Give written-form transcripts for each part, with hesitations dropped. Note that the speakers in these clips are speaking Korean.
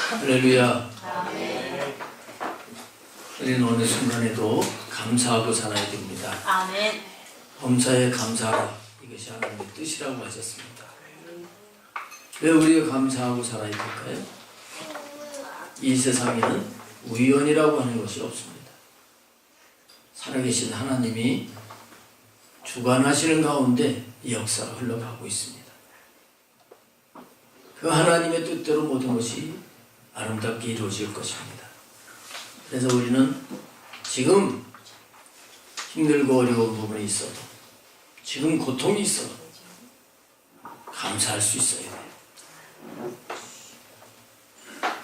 할렐루야. 우리는 어느 순간에도 감사하고 살아야 됩니다. 아멘. 범사에 감사하라. 이것이 하나님의 뜻이라고 하셨습니다. 왜 우리가 감사하고 살아야 될까요? 이 세상에는 우연이라고 하는 것이 없습니다. 살아계신 하나님이 주관하시는 가운데 이 역사가 흘러가고 있습니다. 그 하나님의 뜻대로 모든 것이 아름답게 이루어질 것입니다. 그래서 우리는 지금 힘들고 어려운 부분이 있어도, 지금 고통이 있어도 감사할 수 있어야 돼요.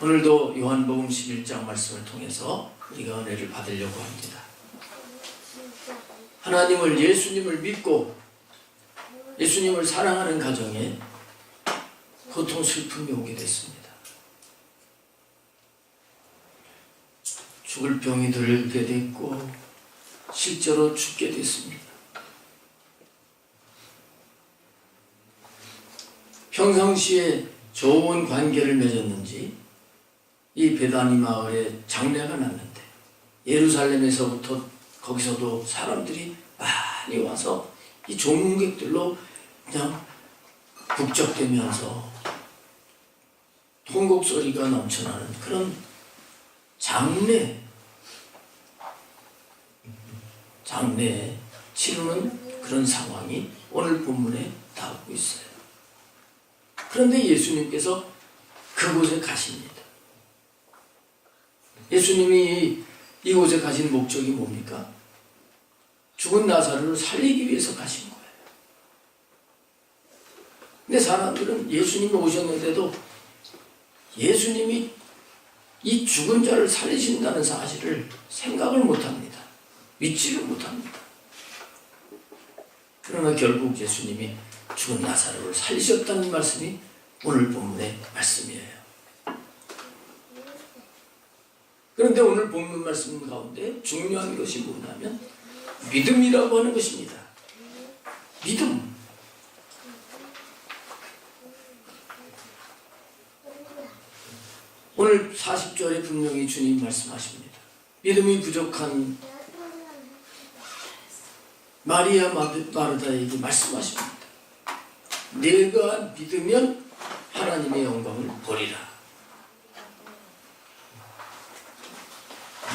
오늘도 요한복음 11장 말씀을 통해서 우리가 은혜를 받으려고 합니다. 하나님을, 예수님을 믿고 예수님을 사랑하는 가정에 고통, 슬픔이 오게 됐습니다. 죽을 병이 들게 됐고 실제로 죽게 됐습니다. 평상시에 좋은 관계를 맺었는지 이 베다니 마을에 장례가 났는데 예루살렘에서부터 거기서도 사람들이 많이 와서 이 조문객들로 그냥 북적대면서 통곡 소리가 넘쳐나는 그런 장례에 치르는 그런 상황이 오늘 본문에 나오고 있어요. 그런데 예수님께서 그곳에 가십니다. 예수님이 이곳에 가신 목적이 뭡니까? 죽은 나사로를 살리기 위해서 가신 거예요. 근데 사람들은 예수님이 오셨는데도 예수님이 이 죽은 자를 살리신다는 사실을 생각을 못합니다. 믿지를 못합니다. 그러나 결국 예수님이 죽은 나사로를 살리셨다는 말씀이 오늘 본문의 말씀이에요. 그런데 오늘 본문 말씀 가운데 중요한 것이 뭐냐면 믿음이라고 하는 것입니다. 믿음. 오늘 40절에 분명히 주님 말씀하십니다. 믿음이 부족한 마리아 마르다에게 말씀하십니다. 내가 믿으면 하나님의 영광을 보리라.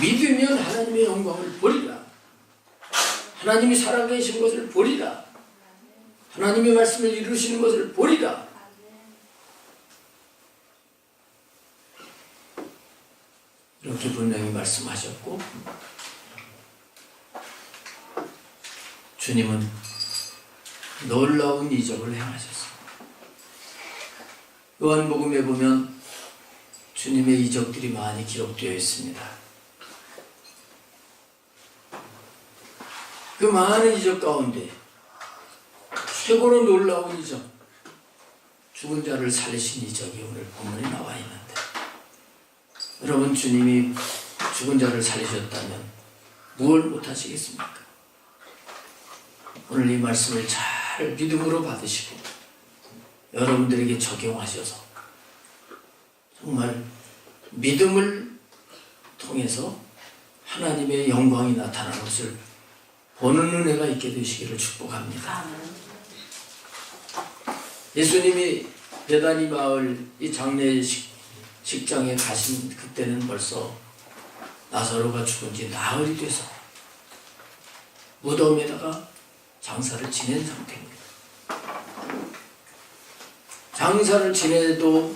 믿으면 하나님의 영광을 보리라. 하나님이 살아계신 것을 보리라. 하나님의 말씀을 이루시는 것을 보리라. 이렇게 분명히 말씀하셨고, 주님은 놀라운 이적을 행하셨습니다. 요한복음에 보면 주님의 이적들이 많이 기록되어 있습니다. 그 많은 이적 가운데 최고로 놀라운 이적, 죽은 자를 살리신 이적이 오늘 본문에 나와 있는데, 여러분, 주님이 죽은 자를 살리셨다면 무엇을 못하시겠습니까? 오늘 이 말씀을 잘 믿음으로 받으시고 여러분들에게 적용하셔서 정말 믿음을 통해서 하나님의 영광이 나타나는 것을 보는 은혜가 있게 되시기를 축복합니다. 예수님이 베다니 마을 이 장례식장에 가신 그때는 벌써 나사로가 죽은 지 나흘이 돼서 무덤에다가 장사를 지낸 상태입니다. 장사를 지내도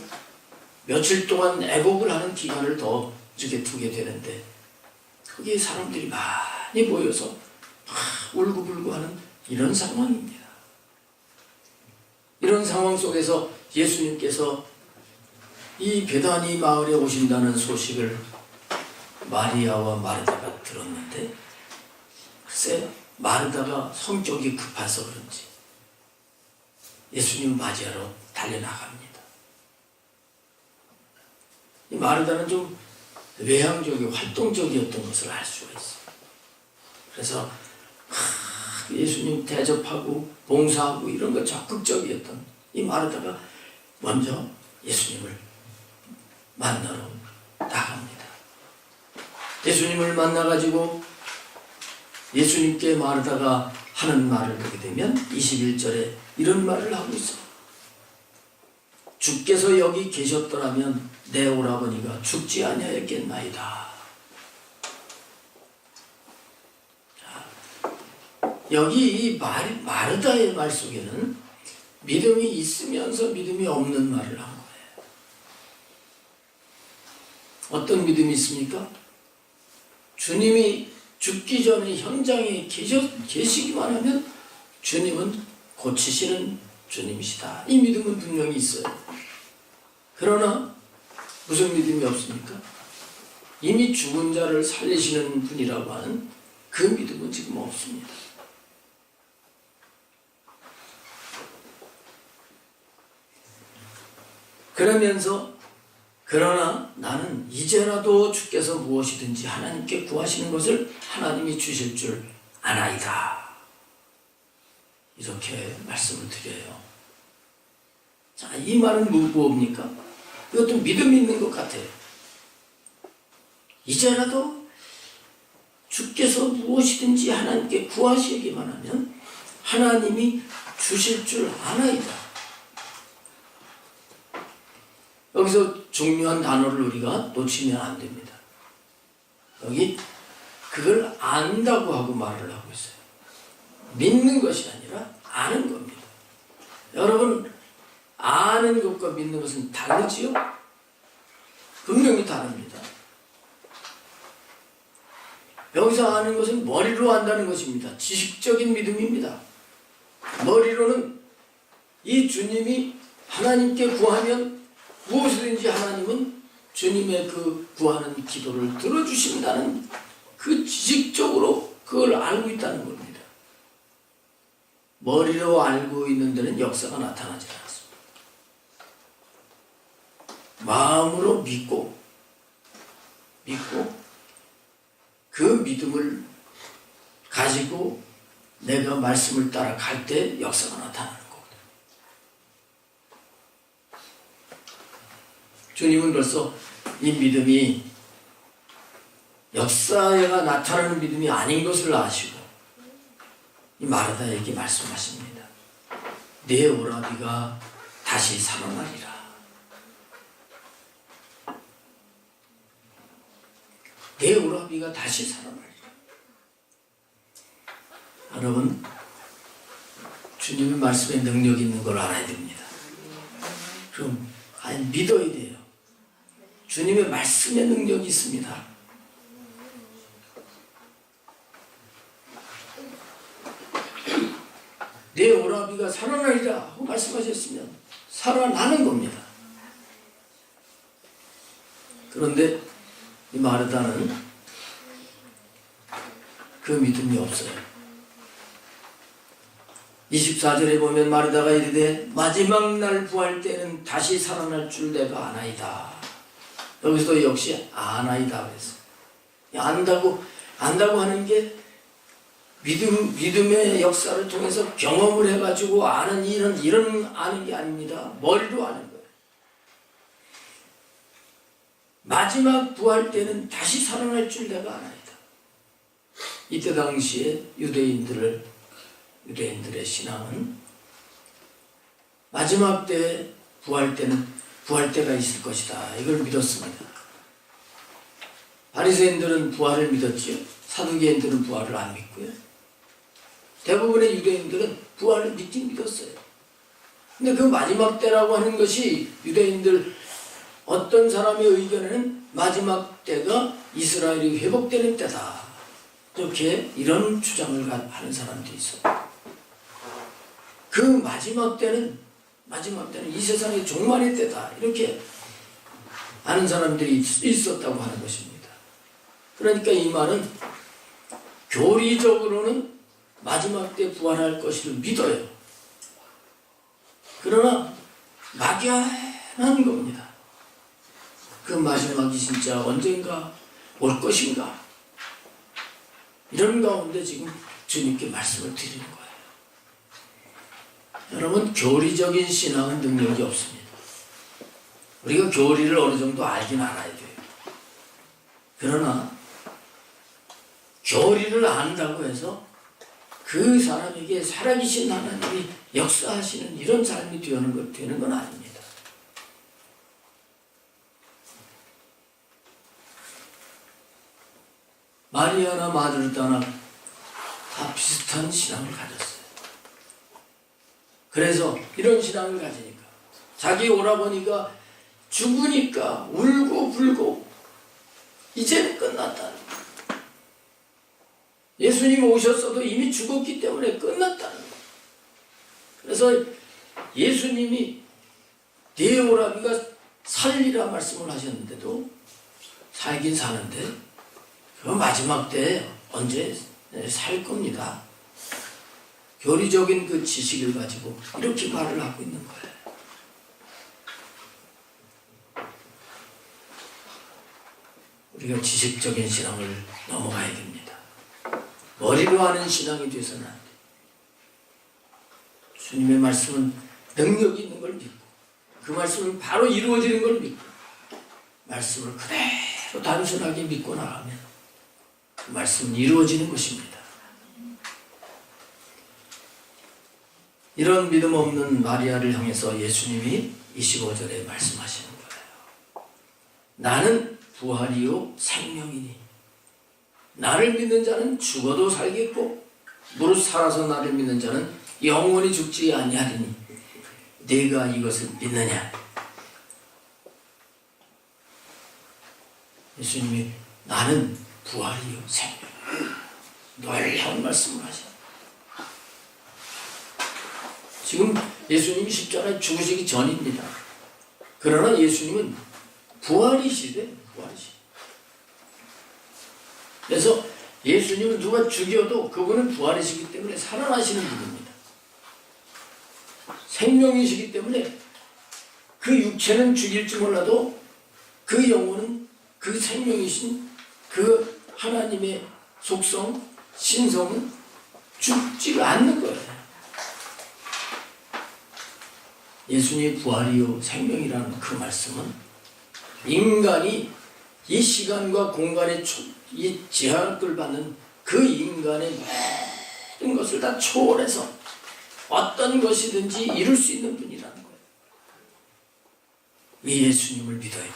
며칠 동안 애곡을 하는 기간을 더 이렇게 두게 되는데 거기에 사람들이 많이 모여서 울고불고 하는 이런 상황입니다. 이런 상황 속에서 예수님께서 이 베다니 마을에 오신다는 소식을 마리아와 마르다가 들었는데, 글쎄 마르다가 성격이 급해서 그런지 예수님 맞이하러 달려나갑니다. 이 마르다는 좀 외향적이고 활동적이었던 것을 알 수가 있어요. 그래서 예수님 대접하고 봉사하고 이런 거 적극적이었던 이 마르다가 먼저 예수님을 만나러 나갑니다. 예수님을 만나가지고 예수님께 마르다가 하는 말을 보게 되면 21절에 이런 말을 하고 있어. 주께서 여기 계셨더라면 내 오라버니가 죽지 아니하였겠나이다. 여기 이 마르다의 말 속에는 믿음이 있으면서 믿음이 없는 말을 한 거예요. 어떤 믿음이 있습니까? 주님이 죽기 전에 현장에 계시기만 하면 주님은 고치시는 주님이시다. 이 믿음은 분명히 있어요. 그러나 무슨 믿음이 없습니까? 이미 죽은 자를 살리시는 분이라고 하는 그 믿음은 지금 없습니다. 그러면서 그러나 나는 이제라도 주께서 무엇이든지 하나님께 구하시는 것을 하나님이 주실 줄 아나이다. 이렇게 말씀을 드려요. 자, 이 말은 무엇입니까? 이것도 믿음이 있는 것 같아요. 이제라도 주께서 무엇이든지 하나님께 구하시기만 하면 하나님이 주실 줄 아나이다. 여기서 중요한 단어를 우리가 놓치면 안 됩니다. 여기 그걸 안다고 하고 말을 하고 있어요. 믿는 것이 아니라 아는 겁니다. 여러분, 아는 것과 믿는 것은 다르지요? 분명히 다릅니다. 여기서 아는 것은 머리로 안다는 것입니다. 지식적인 믿음입니다. 머리로는 이 주님이 하나님께 구하면 무엇이든지 하나님은 주님의 그 구하는 기도를 들어주신다는 그 지식적으로 그걸 알고 있다는 겁니다. 머리로 알고 있는 데는 역사가 나타나지 않았습니다. 마음으로 믿고 그 믿음을 가지고 내가 말씀을 따라 갈 때 역사가 나타나는 겁니다. 주님은 벌써 이 믿음이 역사가 나타나는 믿음이 아닌 것을 아시고 이 마르다에게 말씀하십니다. 내 오라비가 다시 살아나리라. 내 오라비가 다시 살아나리라. 여러분, 주님의 말씀에 능력이 있는 걸 알아야 됩니다. 그럼 믿어야 돼요. 주님의 말씀에 능력이 있습니다. 내 오라비가 살아나리라 하고 말씀하셨으면 살아나는 겁니다. 그런데 이 마르다는 그 믿음이 없어요. 24절에 보면 마르다가 이르되 마지막 날 부활 때는 다시 살아날 줄 내가 아나이다. 여기서도 역시 아나이다 그랬어요. 안다고 하는 게 믿음의 역사를 통해서 경험을 해가지고 아는 이런 아는 게 아닙니다. 머리로 아는 거예요. 마지막 부활 때는 다시 살아날 줄 내가 아나이다. 이때 당시에 유대인들의 신앙은 마지막 때 부활 때가 있을 것이다. 이걸 믿었습니다. 바리새인들은 부활을 믿었지요. 사두개인들은 부활을 안 믿고요. 대부분의 유대인들은 부활을 믿긴 믿었어요. 근데 그 마지막 때라고 하는 것이 유대인들 어떤 사람의 의견에는 마지막 때가 이스라엘이 회복되는 때다. 이런 주장을 하는 사람들이 있어요. 그 마지막 때는 이 세상의 종말의 때다. 이렇게 아는 사람들이 있었다고 하는 것입니다. 그러니까 이 말은 교리적으로는 마지막 때 부활할 것을 믿어요. 그러나 막연한 겁니다. 그 마지막이 진짜 언젠가 올 것인가? 이런 가운데 지금 주님께 말씀을 드리는 거예요. 여러분, 교리적인 신앙은 능력이 없습니다. 우리가 교리를 어느 정도 알긴 알아야 돼요. 그러나 교리를 안다고 해서 그 사람에게 살아계신 하나님이 역사하시는 이런 삶이 되는 건 아닙니다. 마리아나 마르다나 다 비슷한 신앙을 가졌어요. 그래서 이런 신앙을 가지니까 자기 오라버니가 죽으니까 울고 불고 이제는 끝났다. 예수님 오셨어도 이미 죽었기 때문에 끝났다는 거예요. 그래서 예수님이 네 오라비가 살리라 말씀을 하셨는데도 살긴 사는데 그 마지막 때 언제 살 겁니다. 교리적인 그 지식을 가지고 이렇게 말을 하고 있는 거예요. 우리가 지식적인 신앙을 넘어가야 됩니다. 머리로 하는 신앙이 돼서는 안 돼요. 주님의 말씀은 능력이 있는 걸 믿고 그 말씀은 바로 이루어지는 걸 믿고 말씀을 그대로 단순하게 믿고 나가면 그 말씀은 이루어지는 것입니다. 이런 믿음 없는 마리아를 향해서 예수님이 25절에 말씀하시는 거예요. 나는 부활이요 생명이니 나를 믿는 자는 죽어도 살겠고 무릇 살아서 나를 믿는 자는 영원히 죽지 아니하리니 네가 이것을 믿느냐? 예수님이 나는 부활이요 생명이요 놀라운 말씀을 하셔요. 지금 예수님이 십자가에 죽으시기 전입니다. 그러나 예수님은 부활이시대. 부활이시. 그래서 예수님은 누가 죽여도 그분은 부활이시기 때문에 살아나시는 분입니다. 생명이시기 때문에 그 육체는 죽일지 몰라도 그 영혼은 그 생명이신 그 하나님의 속성, 신성은 죽지가 않는 거예요. 예수님이 부활이요 생명이라는 그 말씀은 인간이 이 시간과 공간의 이 제한을 받는 그 인간의 모든 것을 다 초월해서 어떤 것이든지 이룰 수 있는 분이라는 거예요. 이 예수님을 믿어야 되는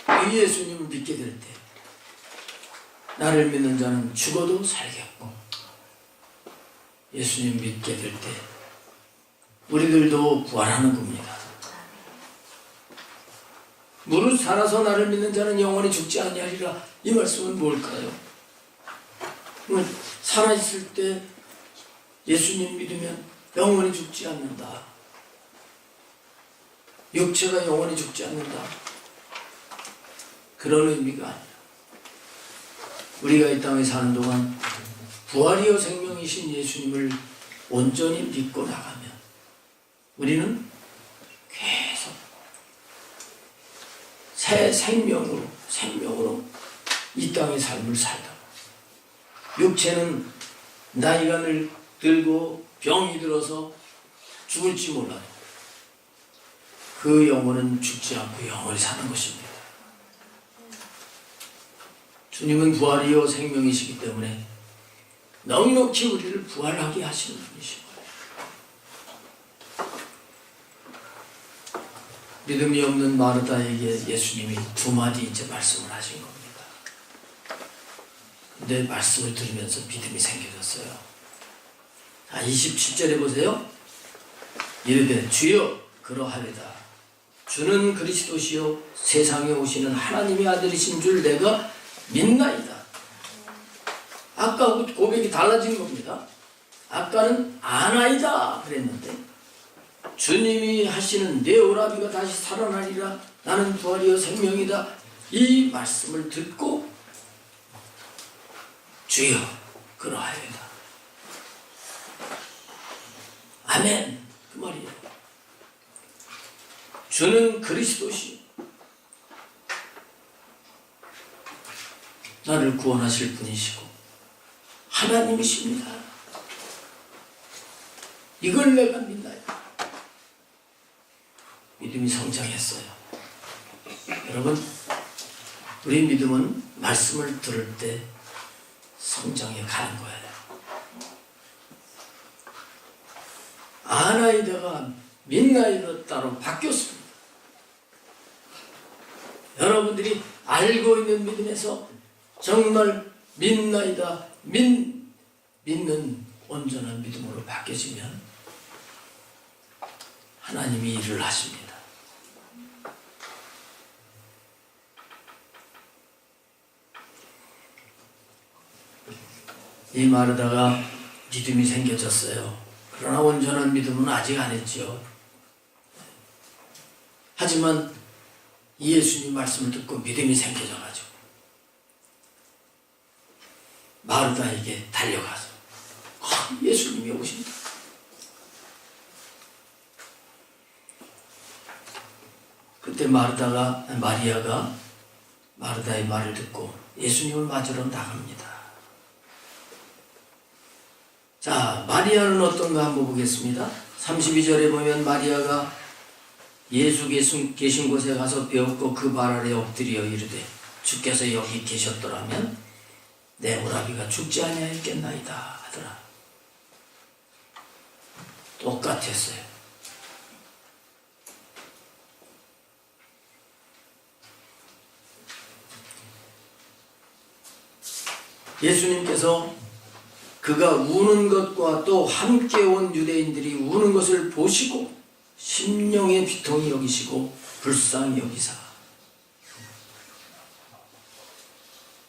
거예요. 이 예수님을 믿게 될 때 나를 믿는 자는 죽어도 살겠고 예수님 믿게 될 때 우리들도 부활하는 겁니다. 무릇 살아서 나를 믿는 자는 영원히 죽지 아니하리라. 이 말씀은 뭘까요? 살아있을 때 예수님 믿으면 영원히 죽지 않는다. 육체가 영원히 죽지 않는다. 그런 의미가 아니라 우리가 이 땅에 사는 동안 부활이요 생명이신 예수님을 온전히 믿고 나가면 우리는 계속 새 생명으로 이 땅의 삶을 살다. 육체는 나이가 들고 병이 들어서 죽을지 몰라도 그 영혼은 죽지 않고 영원히 사는 것입니다. 주님은 부활이요 생명이시기 때문에 넉넉히 우리를 부활하게 하시는 분이신 거예요. 믿음이 없는 마르다에게 예수님이 두 마디 이제 말씀을 하신 겁니다. 근데 말씀을 들으면서 믿음이 생겨졌어요. 자, 27절에 보세요. 이르되 주여 그러하리다. 주는 그리스도시요 세상에 오시는 하나님의 아들이신 줄 내가 믿나이다. 아까 고백이 달라진 겁니다. 아까는 아나이다 그랬는데 주님이 하시는 내 오라비가 다시 살아나리라. 나는 부활이요 생명이다. 이 말씀을 듣고 주여 그러하여이다. 아멘. 그 말이에요. 주는 그리스도시 나를 구원하실 분이시고 하나님이십니다. 이걸 내가 믿나요? 믿음이 성장했어요. 여러분, 우리 믿음은 말씀을 들을 때 성장해 가는 거예요. 아나이다가 민나이다 따로 바뀌었습니다. 여러분들이 알고 있는 믿음에서 정말 민나이다 믿는 온전한 믿음으로 바뀌어지면 하나님이 일을 하십니다. 이 마르다가 믿음이 생겨졌어요. 그러나 온전한 믿음은 아직 안 했죠. 하지만 예수님 말씀을 듣고 믿음이 생겨져가지고 마르다에게 달려가서 예수님이 오신다. 그때 마리아가 마르다의 말을 듣고 예수님을 맞으러 나갑니다. 자, 마리아는 어떤가 한번 보겠습니다. 32절에 보면 마리아가 예수 계신 곳에 가서 배웠고 그 발 아래 엎드려 이르되 주께서 여기 계셨더라면 내 오라비가 죽지 아니하였겠나이다 하더라. 똑같았어요. 예수님께서 그가 우는 것과 또 함께 온 유대인들이 우는 것을 보시고 심령의 비통이 여기시고 불쌍히 여기사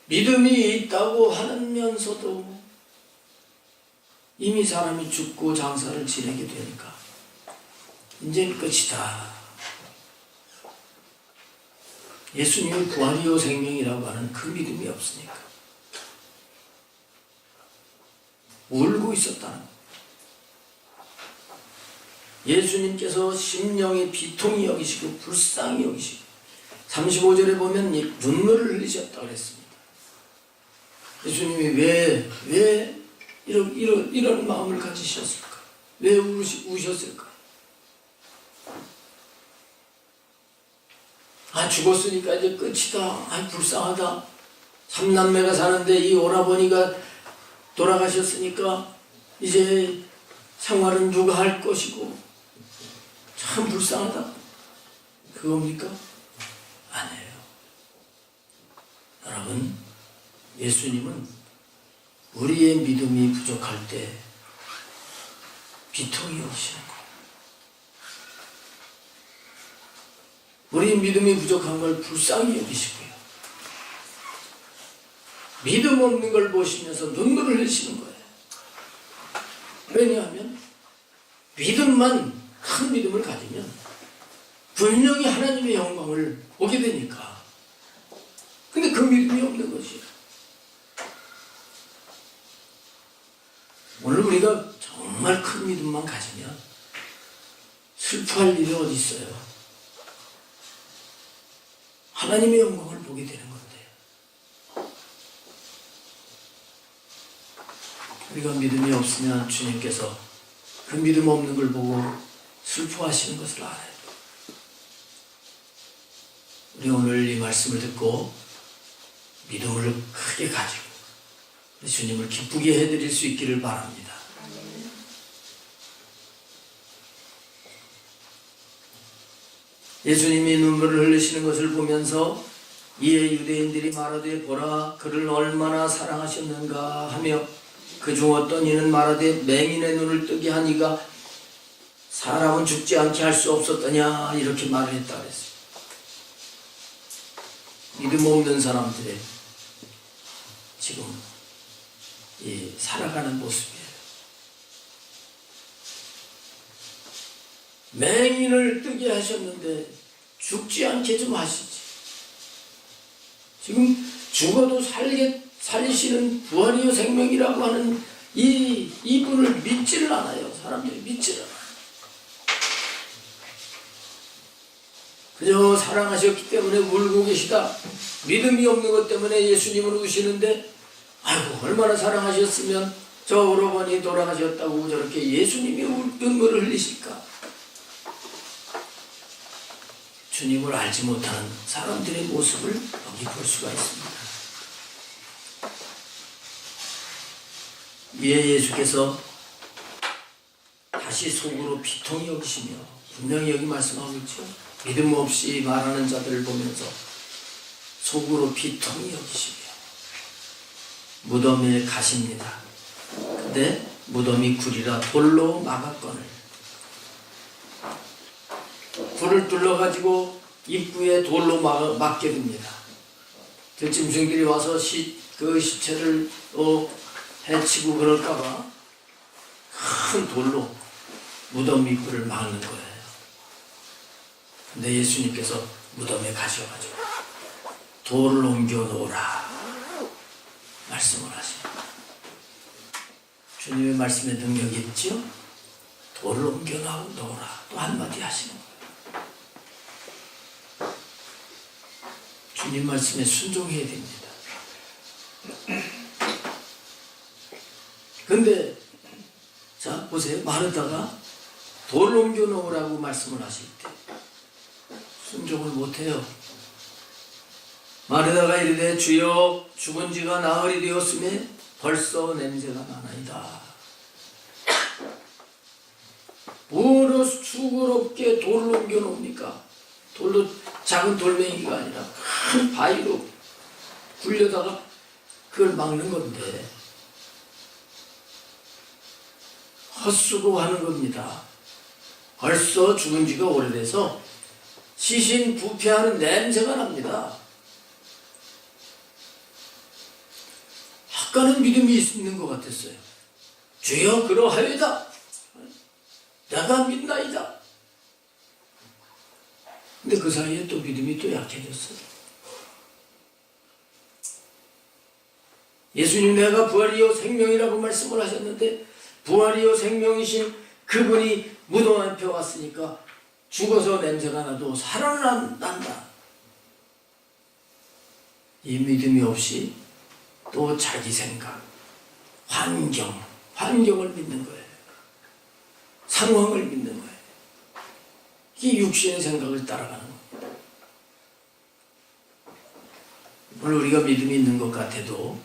믿음이 있다고 하면서도 이미 사람이 죽고 장사를 지내게 되니까 이제는 끝이다. 예수님이 부활이요 생명이라고 하는 그 믿음이 없으니까 울고 있었다는 거예요. 예수님께서 심령의 비통이 여기시고 불쌍히 여기시고 35절에 보면 눈물을 흘리셨다고 그랬습니다. 예수님이 왜 이런 마음을 가지셨을까? 왜 우셨을까? 죽었으니까 이제 끝이다. 불쌍하다. 3남매가 사는데 이 오라버니가 돌아가셨으니까 이제 생활은 누가 할 것이고 참 불쌍하다. 그겁니까? 아니에요. 여러분, 예수님은 우리의 믿음이 부족할 때 비통이 오시는 거예요. 우리 믿음이 부족한 걸 불쌍히 여기시고요. 믿음 없는 걸 보시면서 눈물을 흘리시는 거예요. 왜냐하면 믿음만 큰 믿음을 가지면 분명히 하나님의 영광을 보게 되니까. 근데 그 믿음이 없는 것이에요. 오늘 우리가 정말 큰 믿음만 가지면 슬퍼할 일이 어디 있어요? 하나님의 영광을 보게 되는 건데 우리가 믿음이 없으면 주님께서 그 믿음 없는 걸 보고 슬퍼하시는 것을 알아요. 우리 오늘 이 말씀을 듣고 믿음을 크게 가지고 주님을 기쁘게 해드릴 수 있기를 바랍니다. 예수님이 눈물을 흘리시는 것을 보면서 이에 유대인들이 말하되 보라 그를 얼마나 사랑하셨는가 하며 그중 어떤 이는 말하되 맹인의 눈을 뜨게 한 이가 사람은 죽지 않게 할 수 없었더냐 이렇게 말을 했다 그랬어요. 믿음 없는 사람들의 지금 이 살아가는 모습이에요. 맹인을 뜨게 하셨는데 죽지 않게 좀 하시지. 지금 죽어도 살리시는 부활이요 생명이라고 하는 이분을 믿지를 않아요. 사람들이 믿지를 않아요. 그저 사랑하셨기 때문에 울고 계시다. 믿음이 없는 것 때문에 예수님은 우시는데 아이고 얼마나 사랑하셨으면 저 오라버니 돌아가셨다고 저렇게 예수님이 눈물을 흘리실까? 주님을 알지 못하는 사람들의 모습을 여기 볼 수가 있습니다. 위에 예수께서 다시 속으로 비통히 여기시며 분명히 여기 말씀하고 있죠. 믿음 없이 말하는 자들을 보면서 속으로 비통히 여기시며 무덤에 가십니다. 근데 무덤이 굴이라 돌로 막았거늘 굴을 뚫러가지고 입구에 돌로 막게 됩니다. 들짐승들이 와서 그 시체를 해치고 그럴까봐 큰 돌로 무덤 입구를 막는 거예요. 근데 예수님께서 무덤에 가셔가지고 돌을 옮겨 놓으라 말씀을 하십니다. 주님의 말씀에 능력이 있죠? 돌을 옮겨 놓으라 또 한마디 하시는 거예요. 주님 말씀에 순종해야 됩니다. 근데 자 보세요. 마르다가 돌을 옮겨 놓으라고 말씀을 하실 때 순종을 못해요. 마르다가 이르되 주여 죽은 지가 나흘이 되었으며 벌써 냄새가 나나이다. 뭐로 수고롭게 돌을 옮겨 놓습니까? 돌도 작은 돌멩이가 아니라 큰 바위로 굴려다가 그걸 막는 건데 헛수고하는 겁니다. 벌써 죽은 지가 오래돼서 시신 부패하는 냄새가 납니다. 아까는 믿음이 있는 것 같았어요. 주여 그러하여다. 내가 믿나이다. 근데 그 사이에 또 믿음이 또 약해졌어요. 예수님 내가 부활이요 생명이라고 말씀을 하셨는데 부활이요 생명이신 그분이 무덤 앞에 왔으니까 죽어서 냄새가 나도 살아난다. 이 믿음이 없이 또 자기 생각, 환경을 믿는 거예요. 상황을 믿는 거예요. 이 육신의 생각을 따라가는 겁니다. 오늘 우리가 믿음이 있는 것 같아도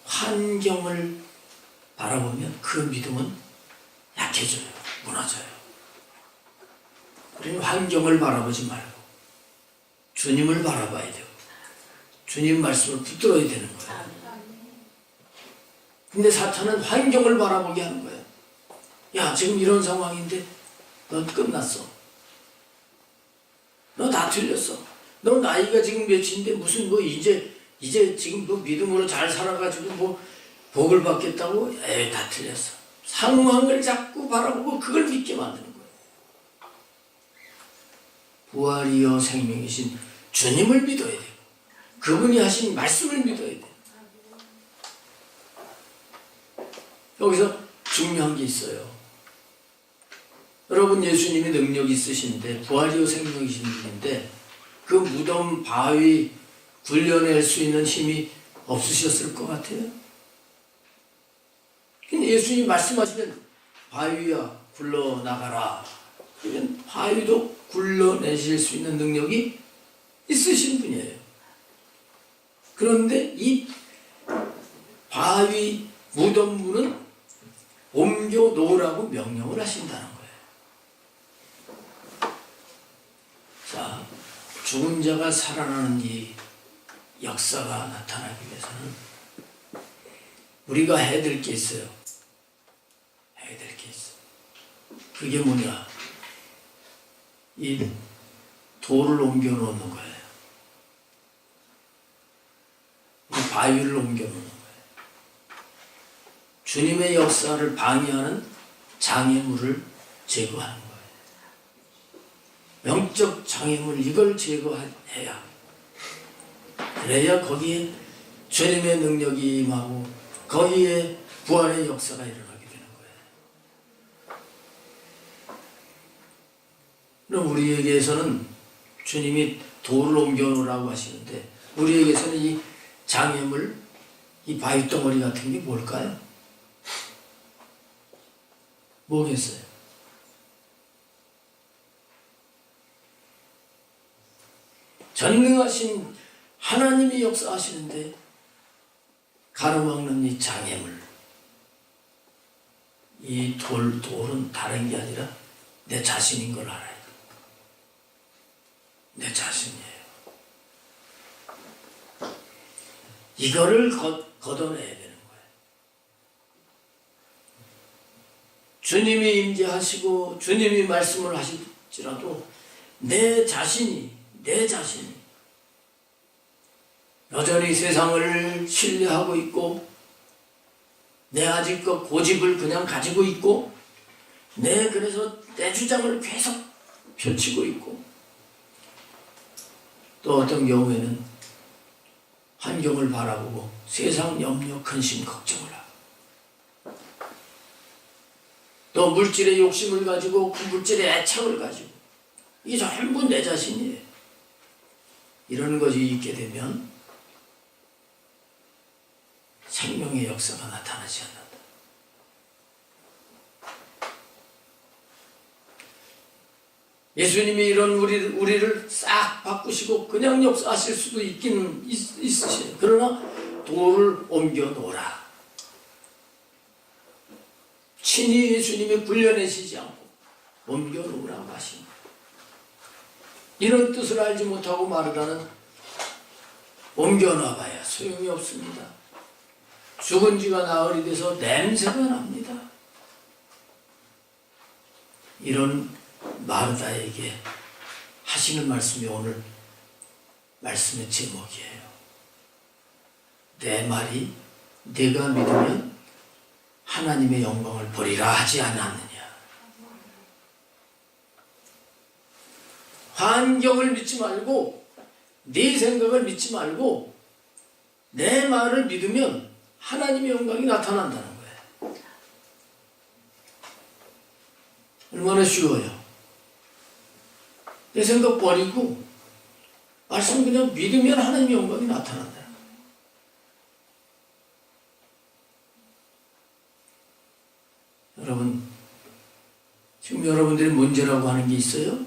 환경을 바라보면 그 믿음은 약해져요. 무너져요. 우리는 환경을 바라보지 말고 주님을 바라봐야 되고 주님 말씀을 붙들어야 되는 거예요. 근데 사탄은 환경을 바라보게 하는 거예요. 야 지금 이런 상황인데 넌 끝났어. 너 다 틀렸어. 너 나이가 지금 몇인데 무슨 이제 지금 믿음으로 잘 살아가지고 복을 받겠다고? 에이 다 틀렸어. 상황을 자꾸 바라보고 그걸 믿게 만드는 거예요. 부활이요 생명이신 주님을 믿어야 돼요. 그분이 하신 말씀을 믿어야 돼요. 여기서 중요한 게 있어요. 여러분 예수님이 능력이 있으신데 부활이요 생명이신 분인데 그 무덤 바위 굴려낼 수 있는 힘이 없으셨을 것 같아요. 근데 예수님이 말씀하시면 바위야 굴러나가라. 그러면 바위도 굴러내실 수 있는 능력이 있으신 분이에요. 그런데 이 바위 무덤문은 옮겨 놓으라고 명령을 하신다는 거예요. 자, 죽은 자가 살아나는 이 역사가 나타나기 위해서는 우리가 해야 될 게 있어요. 해야 될 게 있어. 그게 뭐냐? 이 돌을 옮겨 놓는 거예요. 이 바위를 옮겨 놓는 거예요. 주님의 역사를 방해하는 장애물을 제거하는 거예요. 영적 장애물 이걸 제거해야 그래야 거기에 주님의 능력이 임하고 거기에 부활의 역사가 일어나게 되는 거예요. 그럼 우리에게서는 주님이 돌을 옮겨놓으라고 하시는데 우리에게서는 이 장애물, 이 바위덩어리 같은 게 뭘까요? 뭐겠어요? 전능하신 하나님이 역사하시는데 가로막는 이 장애물, 이 돌은 다른 게 아니라 내 자신인 걸 알아야 돼. 내 자신이에요. 이거를 걷어내야 되는 거예요. 주님이 임재하시고 주님이 말씀을 하실지라도 내 자신이 여전히 세상을 신뢰하고 있고 내 아직껏 고집을 그냥 가지고 있고 그래서 내 주장을 계속 펼치고 있고 또 어떤 경우에는 환경을 바라보고 세상 염려, 근심, 걱정을 하고 또 물질의 욕심을 가지고 그 물질의 애착을 가지고 이게 전부 내 자신이에요. 이런 것이 있게 되면 생명의 역사가 나타나지 않는다. 예수님이 이런 우리를 싹 바꾸시고 그냥 역사하실 수도 있기는 있으세요. 그러나 돌을 옮겨 놓으라. 친히 예수님이 굴려내시지 않고 옮겨 놓으라고 하십니다. 이런 뜻을 알지 못하고 마르다는 옮겨 놔봐야 소용이 없습니다. 죽은 지가 나흘이 돼서 냄새가 납니다. 이런 마르다에게 하시는 말씀이 오늘 말씀의 제목이에요. 내 말이 네가 믿으면 하나님의 영광을 보리라 하지 않았느냐. 환경을 믿지 말고 네 생각을 믿지 말고 내 말을 믿으면 하나님의 영광이 나타난다는 거예요. 얼마나 쉬워요. 내 생각 버리고 말씀 그냥 믿으면 하나님의 영광이 나타난다. 여러분, 지금 여러분들이 문제라고 하는 게 있어요?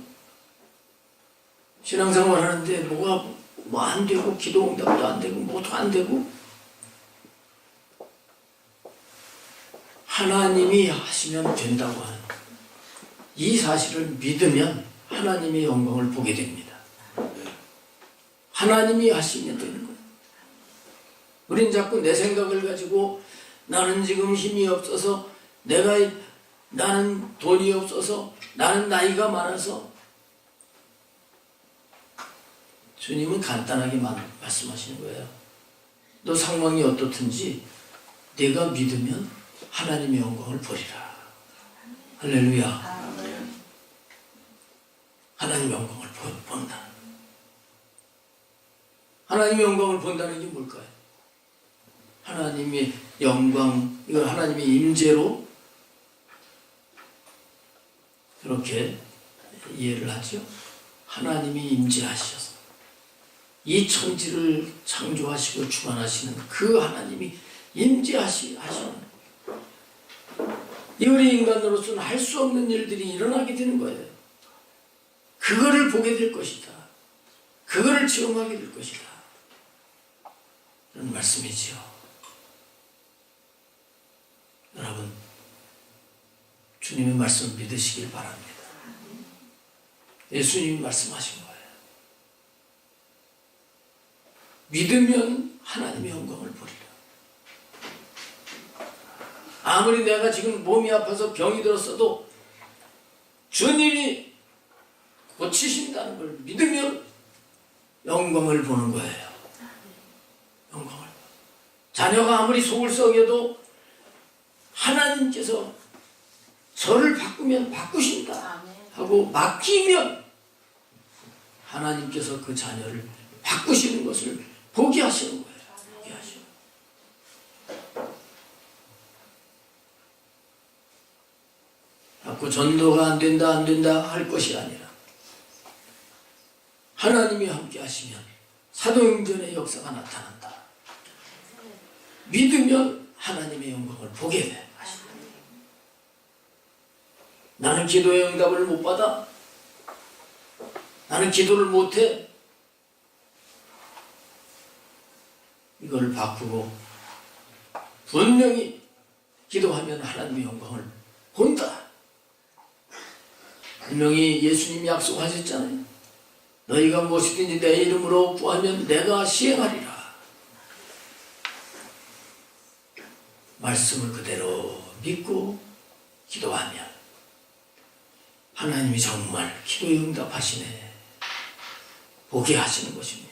신앙생활 하는데 뭐가 뭐 안 되고 기도 응답도 안 되고 뭐도 안 되고 하나님이 하시면 된다고 하는 이 사실을 믿으면 하나님의 영광을 보게 됩니다. 하나님이 하시면 되는 거예요. 우린 자꾸 내 생각을 가지고 나는 지금 힘이 없어서 나는 돈이 없어서 나는 나이가 많아서 주님은 간단하게 말씀하시는 거예요. 너 상황이 어떻든지 내가 믿으면 하나님의 영광을 보리라. 할렐루야. 하나님의 영광을 본다. 하나님의 영광을 본다는 게 뭘까요? 하나님의 영광, 이걸 하나님의 임재로 그렇게 이해를 하죠. 하나님이 임재하셔서 이 천지를 창조하시고 주관하시는 그 하나님이 임재하시는 우리 인간으로서는 할 수 없는 일들이 일어나게 되는 거예요. 그거를 보게 될 것이다. 그거를 체험하게 될 것이다. 그런 말씀이지요. 여러분, 주님의 말씀 믿으시길 바랍니다. 예수님이 말씀하신 거예요. 믿으면 하나님의 영광을 보리라. 아무리 내가 지금 몸이 아파서 병이 들었어도 주님이 고치신다는 걸 믿으면 영광을 보는 거예요. 영광을. 자녀가 아무리 속을 썩여도 하나님께서 저를 바꾸면 바꾸신다 하고 맡기면 하나님께서 그 자녀를 바꾸시는 것을 보게 하시는 거예요. 보게 하시는. 자꾸 전도가 안 된다 할 것이 아니라 하나님이 함께 하시면 사도행전의 역사가 나타난다. 믿으면 하나님의 영광을 보게 돼. 나는 기도의 응답을 못 받아. 나는 기도를 못해. 이걸 바꾸고 분명히 기도하면 하나님의 영광을 본다. 분명히 예수님이 약속하셨잖아요. 너희가 무엇이든지 내 이름으로 구하면 내가 시행하리라. 말씀을 그대로 믿고 기도하면 하나님이 정말 기도에 응답하시네. 보게 하시는 것입니다.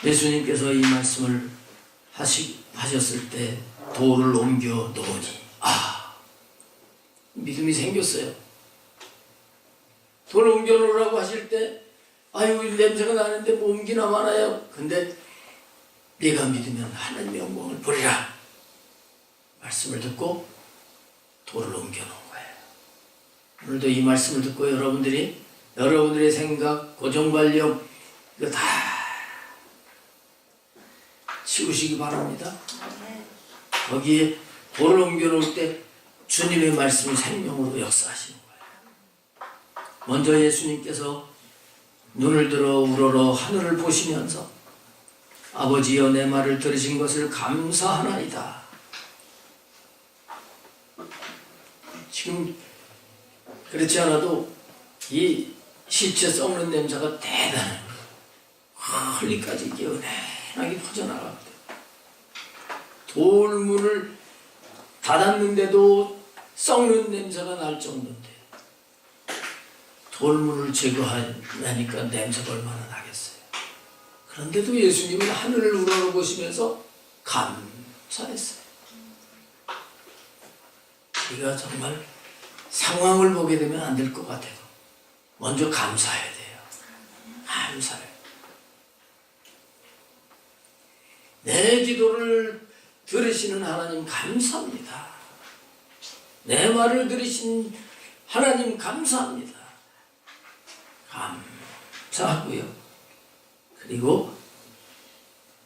예수님께서 이 말씀을 하셨을 때 돌을 옮겨 놓으니 믿음이 생겼어요. 돌을 옮겨 놓으라고 하실 때 아유 냄새가 나는데 뭐 옮기나 마나요? 근데 네가 믿으면 하나님의 영광을 보리라. 말씀을 듣고 돌을 옮겨 놓은 거예요. 오늘도 이 말씀을 듣고 여러분들의 생각, 고정관념 이거 다 치우시기 바랍니다. 거기에 돌을 옮겨 놓을 때 주님의 말씀이 생명으로 역사하시는 거예요. 먼저 예수님께서 눈을 들어 우러러 하늘을 보시면서 아버지여 내 말을 들으신 것을 감사하나이다. 지금 그렇지 않아도 이 시체 썩는 냄새가 대단해요. 흘리까지 이게 은은하게 퍼져나갑니다. 돌문을 닫았는데도 썩는 냄새가 날 정도인데 돌문을 제거하니까 냄새가 얼마나 나겠어요. 그런데도 예수님은 하늘을 우러러보시면서 감사했어요. 우리가 정말 상황을 보게 되면 안 될 것 같아도 먼저 감사해야 돼요. 감사해요. 내 기도를 들으시는 하나님 감사합니다. 내 말을 들으신 하나님 감사합니다. 감사하고요. 그리고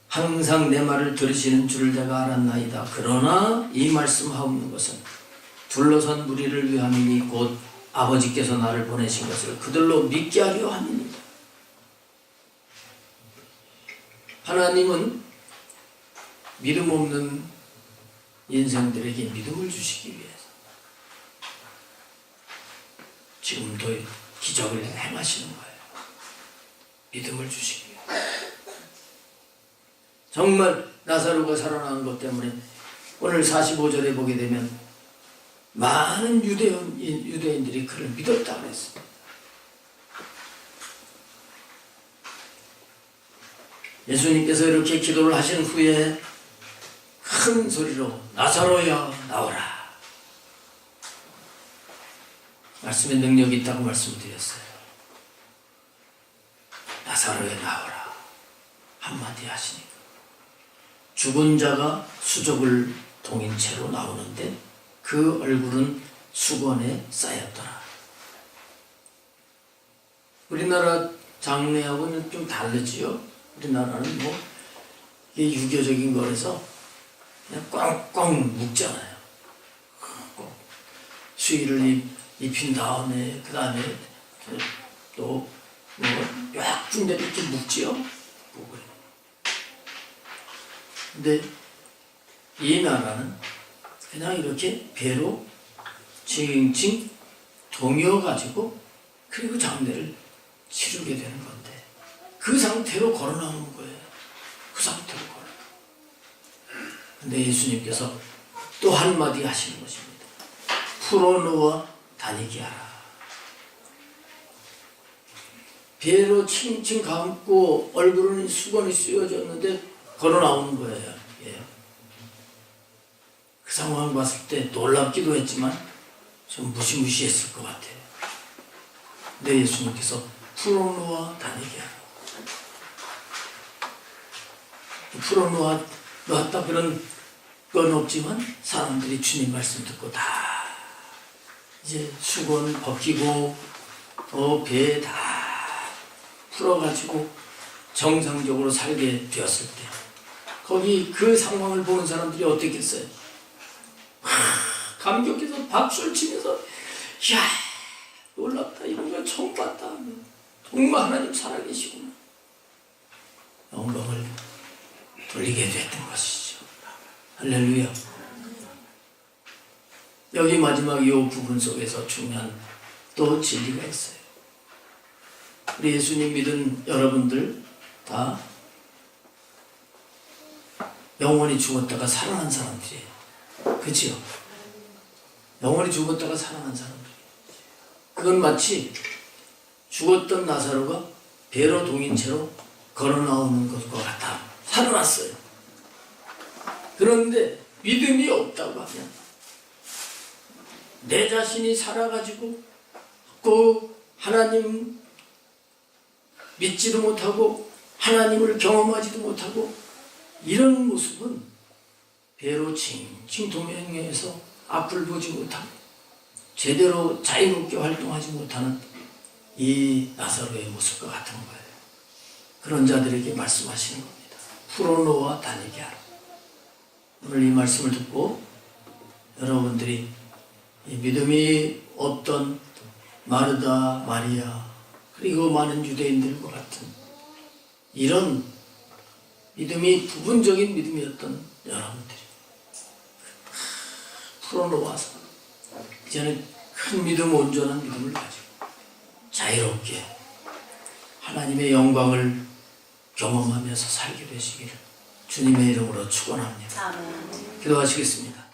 항상 내 말을 들으시는 줄을 내가 알았나이다. 그러나 이 말씀하옵는 것은 둘러선 무리를 위함이니 곧 아버지께서 나를 보내신 것을 그들로 믿게 하려 함이니라. 하나님은 믿음 없는 인생들에게 믿음을 주시기 위해서 지금도 기적을 행하시는 거예요. 믿음을 주시기 위해서. 정말 나사로가 살아나는 것 때문에 오늘 45절에 보게 되면 많은 유대인들이 그를 믿었다고 그랬습니다. 예수님께서 이렇게 기도를 하신 후에 큰 소리로 나사로야 나오라. 말씀에 능력이 있다고 말씀드렸어요. 나사로야 나오라. 한마디 하시니까 죽은 자가 수족을 동인 채로 나오는데 그 얼굴은 수건에 쌓였더라. 우리나라 장례하고는 좀 다르지요. 우리나라는 뭐 이게 유교적인 거라서 그냥 꽝꽝 묶잖아요. 꼭 수의를 입힌 다음에 그 다음에 또 뭐 약 군데 이렇게 묶지요. 뭐 근데 이 나라는 그냥 이렇게 배로 칭칭 동여가지고 그리고 장례를 치르게 되는 건데 그 상태로 걸어 나오는 거예요. 그 상태로 걸어. 근데 예수님께서 또 한마디 하시는 것입니다. 풀어놓아 다니게 하라. 배로 칭칭 감고 얼굴은 수건이 씌워졌는데 걸어 나오는 거예요. 예. 그 상황을 봤을 때 놀랍기도 했지만 좀 무시무시했을 것 같아요. 근데 예수님께서 풀어놓아 다니게 하라. 풀어놓았다 그런 건 없지만 사람들이 주님 말씀 듣고 다 이제 수건 벗기고 배 다 풀어가지고 정상적으로 살게 되었을 때 거기 그 상황을 보는 사람들이 어땠겠어요? 감격해서 박수를 치면서 야 놀랍다 이런 걸 처음 봤다 정말 하나님 살아계시구나. 영광을 돌리게 됐던 것이죠. 할렐루야. 여기 마지막 이 부분 속에서 중요한 또 진리가 있어요. 우리 예수님 믿은 여러분들 다 영원히 죽었다가 살아난 사람들이에요. 그치요? 영원히 죽었다가 살아난 사람들이에요. 그건 마치 죽었던 나사로가 배로 동인 채로 걸어 나오는 것과 같아. 살아났어요. 그런데 믿음이 없다고 하면 내 자신이 살아가지고 꼭 하나님 믿지도 못하고 하나님을 경험하지도 못하고 이런 모습은 배로 칭칭 동행해서 앞을 보지 못하고 제대로 자유롭게 활동하지 못하는 이 나사로의 모습과 같은 거예요. 그런 자들에게 말씀하시는 겁니다. 풀어놓아 다니게 하라. 오늘 이 말씀을 듣고 여러분들이 이 믿음이 없던 마르다, 마리아 그리고 많은 유대인들과 같은 이런 믿음이 부분적인 믿음이었던 여러분들이 풀어놓아서 이제는 큰 믿음, 온전한 믿음을 가지고 자유롭게 하나님의 영광을 경험하면서 살게 되시기를 주님의 이름으로 축원합니다. 기도하시겠습니다.